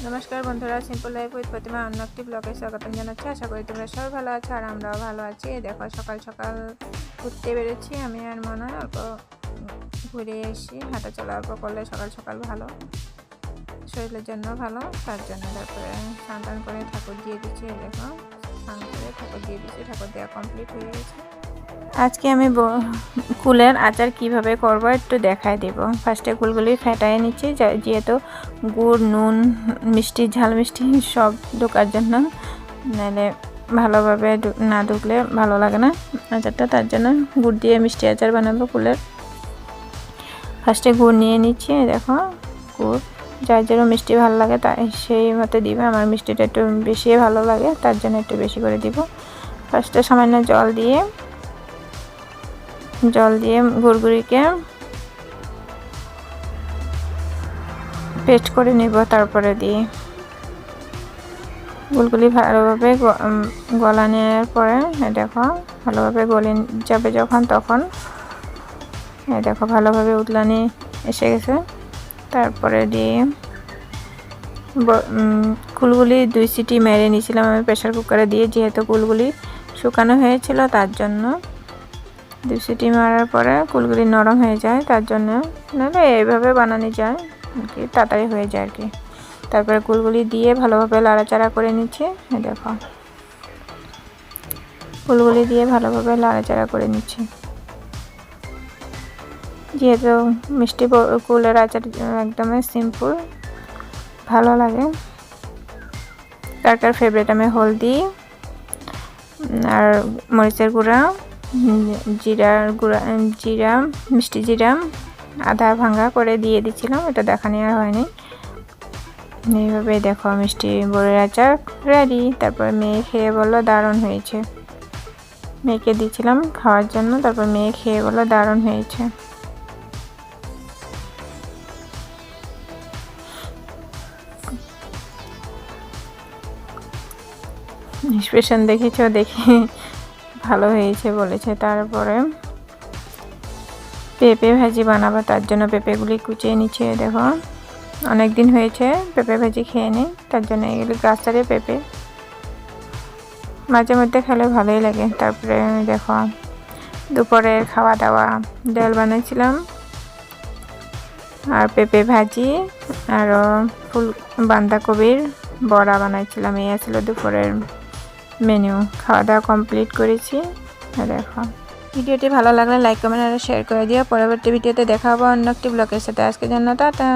নমস্কার বন্ধুরা, simple life with প্রতিমা অন্য একটি ব্লগে স্বাগতম জানাচ্ছি। আশা করি তোমরা সবাই ভালো আছো আর আমরাও ভালো আছি। দেখো সকাল সকাল ঘুরতে বেরোচ্ছি আমি আর মনে অল্প ঘুরে এসি। হাঁটা চলা অল্প করলে সকাল সকাল ভালো, শরীরের জন্য ভালো। তার জন্য তারপরে স্নান করে ঠাকুর দিয়ে দিচ্ছি। দেখো স্নান করে ঠাকুর দিয়ে দিচ্ছি, ঠাকুর দেওয়া কমপ্লিট হয়ে গেছে। আজকে আমি কুলের আচার কিভাবে করব একটু দেখাই দেব। ফার্স্টে কুলগুলি ফেটাই নিচ্ছি, যেহেতু গুড়, নুন, মিষ্টি, ঝাল মিষ্টি সব ঢোকার জন্য, নাহলে ভালোভাবে না ঢুকলে ভালো লাগে না আচারটা। তার জন্য গুড় দিয়ে মিষ্টি আচার বানাবো কুলের। ফার্স্টে গুড় নিয়ে নিচ্ছি। দেখো গুড় যার যেরকম মিষ্টি ভালো লাগে তাই সেই মতো দিবে। আমার মিষ্টিটা একটু বেশি ভালো লাগে, তার জন্য একটু বেশি করে দিব। ফার্স্টে সামান্য জল দিয়ে গুড়গুড়িকে পেস্ট করে নেব। তারপরে দিয়ে গুড়গুলি ভালোভাবে গলানোর পরে দেখো ভালোভাবে গলে যাবে যখন, তখন দেখো ভালোভাবে উতলানি এসে গেছে। তারপরে দিয়ে কুলগুলি 2 সিটি মেরে নিয়েছিলাম আমি প্রেসার কুকারে দিয়ে, যেহেতু কুলগুলি শুকানো হয়েছিল তার জন্য। 2 সিটি মারার পরে কুলগুলি নরম হয়ে যায়, তার জন্য। নাহলে এইভাবে বানানো যায় আর কি, তাড়াতাড়ি হয়ে যায় আর কি। তারপরে কুলগুলি দিয়ে ভালোভাবে লাড়াচাড়া করে নিচ্ছে। দেখো কুলগুলি দিয়ে ভালোভাবে লাড়াচাড়া করে নিচ্ছে। যেহেতু মিষ্টি কুলের আচার একদমই সিম্পল, ভালো লাগে। কার কার ফেভারিট? আমি হলদি আর মরিচের গুঁড়া, জিরা, মিষ্টি জিরা আধা ভাঙা করে দিয়ে দিচ্ছিলাম, এটা দেখানো আর হয়নি। এইভাবে দেখো মিষ্টি বড়ের আচার রেডি। তারপর মেয়ে খেয়ে বললো দারুণ হয়েছে। মেয়েকে দিচ্ছিলাম খাওয়ার জন্য, তারপর মেয়ে খেয়ে বললো দারুণ হয়েছে। এক্সপ্রেশন দেখেছো, দেখে ভালো হয়েছে বলেছে। তারপরে পেঁপে ভাজি বানাবো, তার জন্য পেঁপেগুলি কুচিয়ে নিচ্ছে। দেখো অনেক দিন হয়েছে পেঁপে ভাজি খেয়ে নেই, তার জন্য এগুলি গাছের পেঁপে, মাঝে মধ্যে খেলে ভালোই লাগে। তারপরে দেখো দুপুরের খাওয়া দাওয়া, ডাল বানাইছিলাম আর পেঁপে ভাজি আর বাঁধাকপির বড়া বানাইছিলাম। এই ছিল দুপুরের মেনু। খাওয়া দাওয়া কমপ্লিট করেছি। দেখো ভিডিওটি ভালো লাগলে লাইক, কমেন্ট আর শেয়ার করে দিও। পরবর্তী ভিডিওতে দেখা হবে অন্য একটি ব্লগের সাথে। আজকের জন্য টাটা।